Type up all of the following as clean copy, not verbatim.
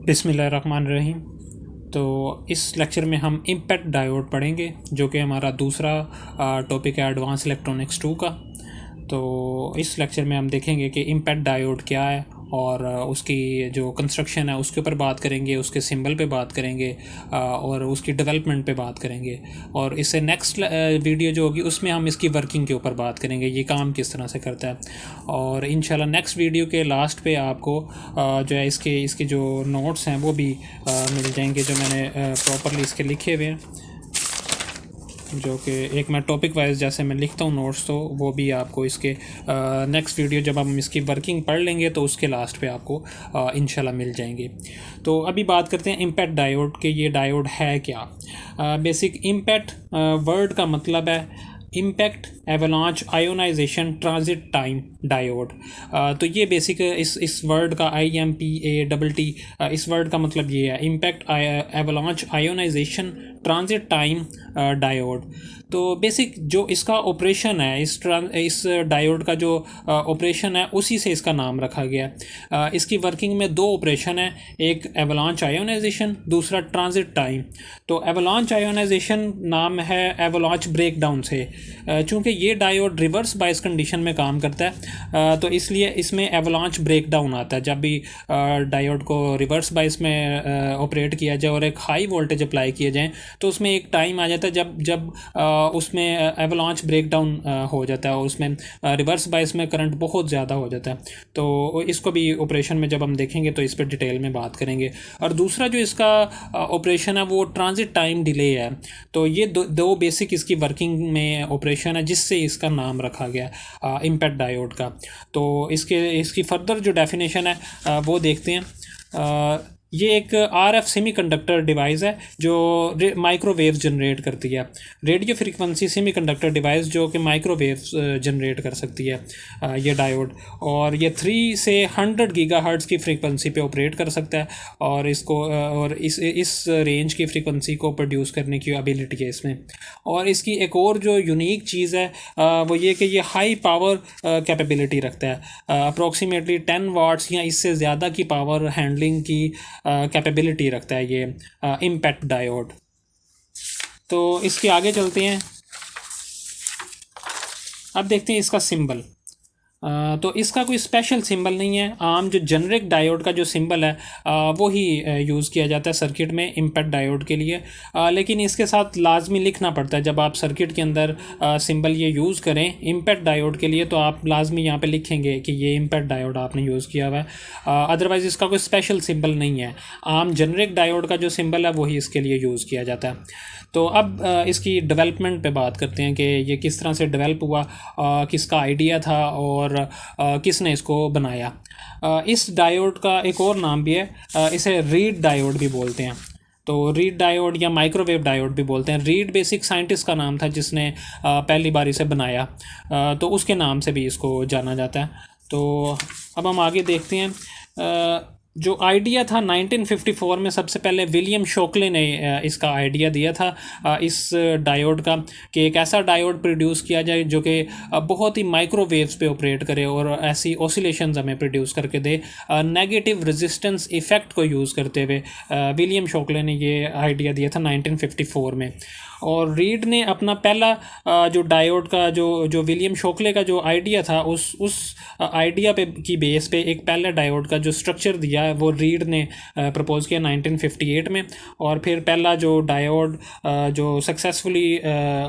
बिस्मिल्लाहिर्रहमानिर्रहीम। तो इस लेक्चर में हम इम्पैक्ट डायोड पढ़ेंगे, जो कि हमारा दूसरा टॉपिक है एडवांस इलेक्ट्रॉनिक्स 2 का। तो इस लेक्चर में हम देखेंगे कि इम्पैक्ट डायोड क्या है और उसकी जो कंस्ट्रक्शन है उसके ऊपर बात करेंगे, उसके सिंबल पे बात करेंगे और उसकी डेवलपमेंट पे बात करेंगे। और इससे नेक्स्ट वीडियो जो होगी उसमें हम इसकी वर्किंग के ऊपर बात करेंगे, ये काम किस तरह से करता है। और इंशाल्लाह नेक्स्ट वीडियो के लास्ट पे आपको जो है इसके जो नोट्स हैं वो भी मिल जाएंगे, जो मैंने प्रॉपरली इसके लिखे हुए हैं, जो कि एक मैं टॉपिक वाइज जैसे मैं लिखता हूँ नोट्स, तो वो भी आपको इसके नेक्स्ट वीडियो जब हम इसकी वर्किंग पढ़ लेंगे तो उसके लास्ट पे आपको इंशाल्लाह मिल जाएंगे। तो अभी बात करते हैं इम्पैक्ट डायोड के। ये डायोड है क्या? बेसिक इम्पैक्ट वर्ड का मतलब है impact avalanche ionization transit time diode. तो ये बेसिक इस वर्ड का IMPATT इस वर्ड का मतलब ये है, impact avalanche ionization transit time diode. तो बेसिक जो इसका ऑपरेशन है, इस डायोड का जो ऑपरेशन है उसी से इसका नाम रखा गया। इसकी वर्किंग में दो ऑपरेशन है, एक एवलांच आयोनाइजेशन, दूसरा ट्रांजिट टाइम। तो एवलांच आयोनाइजेशन नाम है एवलांच ब्रेकडाउन से। चूँकि ये डायोड रिवर्स बायस कंडीशन में काम करता है, तो इसलिए इसमें एवलांच ब्रेकडाउन आता है। जब भी डायोड को रिवर्स बायस में ऑपरेट किया जाए और एक हाई वोल्टेज अप्लाई किए जाए तो उसमें एक टाइम आ जाता है जब जब उसमें एवलांच ब्रेकडाउन हो जाता है और उसमें रिवर्स बायस में करंट बहुत ज़्यादा हो जाता है। तो इसको भी ऑपरेशन में जब हम देखेंगे तो इस पर डिटेल में बात करेंगे। और दूसरा जो इसका ऑपरेशन है वो ट्रांजिट टाइम डिले है। तो ये दो बेसिक इसकी वर्किंग में ऑपरेशन है जिससे इसका नाम रखा गया इम्पैक्ट डायोड का। तो इसकी फर्दर जो डेफिनेशन है वो देखते हैं। ये एक RF सेमीकंडक्टर डिवाइस है जो माइक्रोवेव जनरेट करती है, रेडियो फ्रीक्वेंसी सेमीकंडक्टर डिवाइस जो कि माइक्रोवेव जनरेट कर सकती है ये डायोड। और ये 3 से 100 गीगाहर्ट्ज़ की फ्रीक्वेंसी पे ऑपरेट कर सकता है और इसको और इस रेंज की फ्रीक्वेंसी को प्रोड्यूस करने की एबिलिटी है इसमें। और इसकी एक और जो यूनिक चीज़ है वो ये कि ये हाई पावर कैपेबिलिटी रखता है, अप्रॉक्सीमेटली 10 वाट्स या इससे ज़्यादा की पावर हैंडलिंग की कैपेबिलिटी रखता है ये इम्पैक्ट डायोड। तो इसके आगे चलते हैं, अब देखते हैं इसका सिंबल। तो इसका कोई स्पेशल सिंबल नहीं है, आम जो जेनरिक डायोड का जो सिंबल है वो ही यूज़ किया जाता है सर्किट में इम्पैक्ट डायोड के लिए। लेकिन इसके साथ लाजमी लिखना पड़ता है, जब आप सर्किट के अंदर सिंबल ये यूज़ करें इम्पैक्ट डायोड के लिए तो आप लाजमी यहाँ पे लिखेंगे कि ये इम्पैक्ट डायोड आपने यूज़ किया हुआ है। अदरवाइज़ इसका कोई स्पेशल सिंबल नहीं है, आम जेनरिक डायोड का जो सिंबल है वही इसके लिए यूज़ किया जाता है। तो अब इसकी डेवलपमेंट पे बात करते हैं कि ये किस तरह से डेवलप हुआ, किसका आइडिया था और किसने इसको बनाया। इस डायोड का एक और नाम भी है, इसे रीड डायोड भी बोलते हैं। तो रीड डायोड या माइक्रोवेव डायोड भी बोलते हैं। रीड बेसिक साइंटिस्ट का नाम था जिसने पहली बार इसे बनाया, तो उसके नाम से भी इसको जाना जाता है। तो अब हम आगे देखते हैं। जो आइडिया था 1954 में सबसे पहले विलियम शोकले ने इसका आइडिया दिया था इस डायोड का, कि एक ऐसा डायोड प्रोड्यूस किया जाए जो कि बहुत ही माइक्रोवेव्स पे ऑपरेट करे और ऐसी ऑसिलेशंस हमें प्रोड्यूस करके दे, नेगेटिव रेजिस्टेंस इफ़ेक्ट को यूज़ करते हुए। विलियम शोकले ने ये आइडिया दिया था 1954 में। और रीड ने अपना पहला जो डायोड का जो विलियम शोकले का जो आइडिया था उस आइडिया पे की बेस पे एक पहला डायोड का जो स्ट्रक्चर दिया है वो रीड ने प्रपोज किया 1958 में। और फिर पहला जो डायोड जो सक्सेसफुली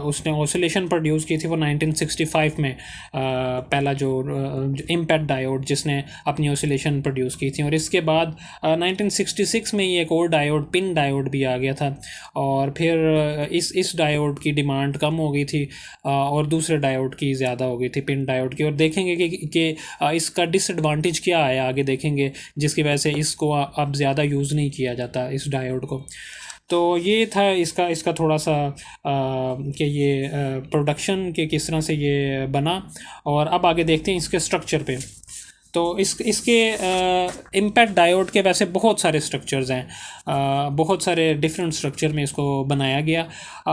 उसने ऑसिलेशन प्रोड्यूस की थी वो 1965 में पहला जो इम्पैक्ट डायोड जिसने अपनी ऑसिलेशन प्रोड्यूस की थी। और इसके बाद 1966 में ये एक और डायोड पिन डायोड भी आ गया था। और फिर इस डायोड की डिमांड कम हो गई थी और दूसरे डायोड की ज़्यादा हो गई थी, पिन डायोड की। और देखेंगे कि इसका डिसएडवांटेज क्या है, आगे देखेंगे, जिसकी वजह से इसको अब ज़्यादा यूज़ नहीं किया जाता इस डायोड को। तो ये था इसका थोड़ा सा कि ये प्रोडक्शन के किस तरह से ये बना। और अब आगे देखते हैं इसके स्ट्रक्चर पे। तो इसके इम्पैक्ट डायोड के वैसे बहुत सारे स्ट्रक्चर्स हैं, बहुत सारे डिफरेंट स्ट्रक्चर में इसको बनाया गया।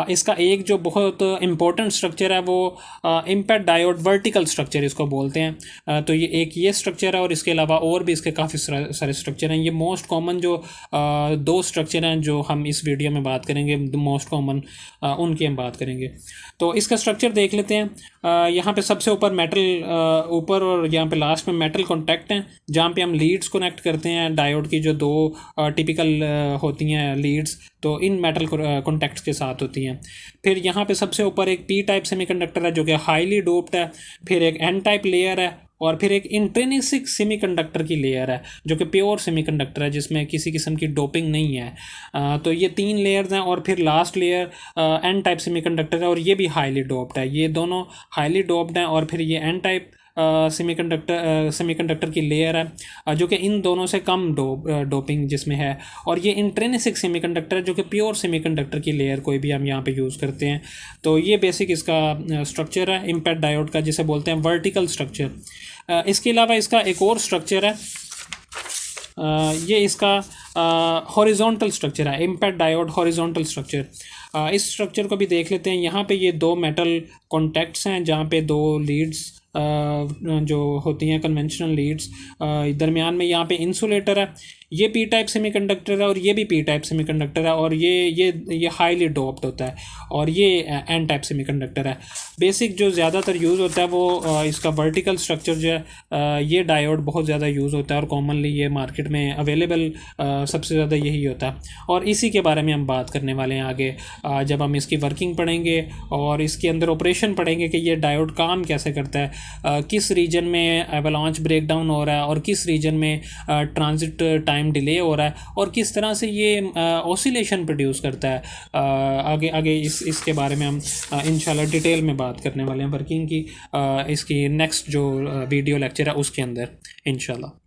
इसका एक जो बहुत इम्पोर्टेंट स्ट्रक्चर है वो इम्पैक्ट डायोड वर्टिकल स्ट्रक्चर इसको बोलते हैं। तो ये स्ट्रक्चर है और इसके अलावा और भी इसके काफ़ी सारे स्ट्रक्चर हैं। ये मोस्ट कॉमन जो दो स्ट्रक्चर हैं जो हम इस वीडियो में बात करेंगे, मोस्ट कॉमन उनकी हम बात करेंगे। तो इसका स्ट्रक्चर देख लेते हैं। यहाँ पे सबसे ऊपर मेटल ऊपर और यहाँ पे लास्ट में मेटल कॉन्टैक्ट हैं, जहाँ पे हम लीड्स कनेक्ट करते हैं डायोड की, जो दो टिपिकल होती हैं लीड्स, तो इन मेटल कॉन्टैक्ट्स के साथ होती हैं। फिर यहाँ पे सबसे ऊपर एक पी टाइप सेमीकंडक्टर है जो कि हाईली डोप्ड है। फिर एक एन टाइप लेयर है और फिर एक इंट्रिंसिक सेमीकंडक्टर की लेयर है जो कि प्योर सेमीकंडक्टर है, जिसमें किसी किस्म की डोपिंग नहीं है। तो ये 3 लेयर्स हैं और फिर last layer N type semiconductor है और ये भी हाईली डोप्ड है। ये दोनों हाईली डोप्ड हैं और फिर ये एन टाइप सेमीकंडक्टर की लेयर है जो कि इन दोनों से कम डोपिंग जिसमें है। और ये इंट्रिंसिक सेमीकंडक्टर है जो कि प्योर सेमीकंडक्टर की लेयर कोई भी हम यहाँ पे यूज़ करते हैं। तो ये बेसिक इसका स्ट्रक्चर है इम्पैक्ट डायोड का, जिसे बोलते हैं वर्टिकल स्ट्रक्चर। इसके अलावा इसका एक और स्ट्रक्चर है, ये इसका हॉरिजॉन्टल स्ट्रक्चर है, इम्पैक्ट डायोड हॉरिजॉन्टल स्ट्रक्चर। इस स्ट्रक्चर को भी देख लेते हैं। यहाँ पे ये 2 मेटल कॉन्टैक्ट्स हैं जहाँ पे 2 लीड्स जो होती हैं कन्वेंशनल लीड्स, दरमियान में यहाँ पे इंसुलेटर है। ये पी टाइप सेमीकंडक्टर है और ये भी पी टाइप सेमीकंडक्टर है और ये हाईली डोप्ड होता है और ये एन टाइप सेमीकंडक्टर है। बेसिक जो ज़्यादातर यूज़ होता है वो इसका वर्टिकल स्ट्रक्चर जो है, ये डायोड बहुत ज़्यादा यूज़ होता है और कॉमनली ये मार्केट में अवेलेबल सबसे ज़्यादा यही होता है। और इसी के बारे में हम बात करने वाले हैं आगे, जब हम इसकी वर्किंग पढ़ेंगे और इसके अंदर ऑपरेशन पढ़ेंगे कि ये डायोड काम कैसे करता है, किस रीजन में एवलांच ब्रेकडाउन हो रहा है और किस रीजन में ट्रांजिट टाइम डिले हो रहा है और किस तरह से ये ऑसिलेशन प्रोड्यूस करता है। आगे इसके बारे में हम इंशाल्लाह डिटेल में बात करने वाले हैं वर्किंग की, इसकी नेक्स्ट जो वीडियो लेक्चर है उसके अंदर इंशाल्लाह।